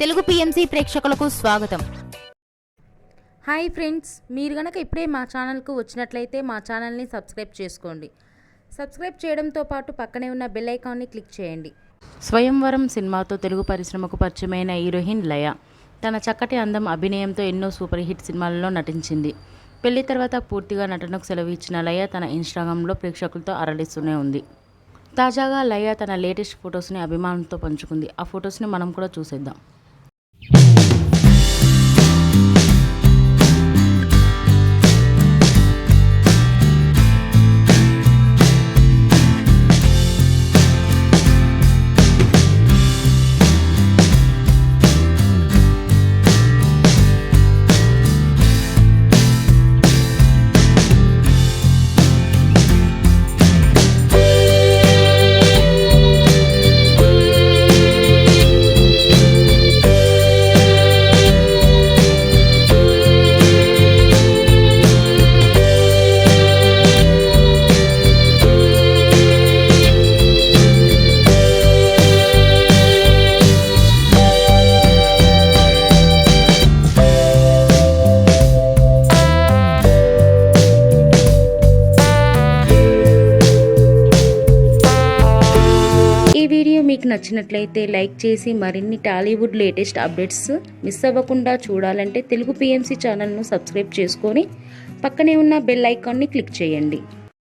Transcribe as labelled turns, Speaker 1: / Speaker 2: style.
Speaker 1: Telugu PMC ప్రేక్షకులకు స్వాగతం.
Speaker 2: Hi friends, మీరు గనక ఇప్పుడే మా ఛానల్కు వచ్చినట్లయితే మా ఛానల్ని సబ్స్క్రైబ్ చేసుకోండి. సబ్స్క్రైబ్ చేయడంతో పాటు పక్కనే ఉన్న బెల్ ఐకాన్ని క్లిక్ చేయండి.
Speaker 3: స్వయంవరం సినిమాతో తెలుగు పరిశ్రమకు పరిచయమైన హీరోయిన్ లయ తన చక్కటి అందం, అభినయంతో ఎన్నో సూపర్ హిట్ సినిమాలలో నటించింది. పెళ్లి తర్వాత పూర్తిగా నటనకు సెలవు ఇచ్చిన లయ తన ఇన్స్టాగ్రామ్లో ప్రేక్షకులతో అరలిస్తూనే ఉంది. తాజాగా లయ తన లేటెస్ట్ ఫొటోస్ని అభిమానులతో పంచుకుంది. ఆ ఫొటోస్ని మనం కూడా చూసేద్దాం. ఈ వీడియో మీకు నచ్చినట్లయితే లైక్ చేసి మరిన్ని టాలీవుడ్ లేటెస్ట్ అప్డేట్స్ మిస్ అవ్వకుండా చూడాలంటే తెలుగు పిఎంసి ఛానల్ను సబ్స్క్రైబ్ చేసుకొని పక్కనే ఉన్న బెల్ ఐకాన్ని క్లిక్ చేయండి.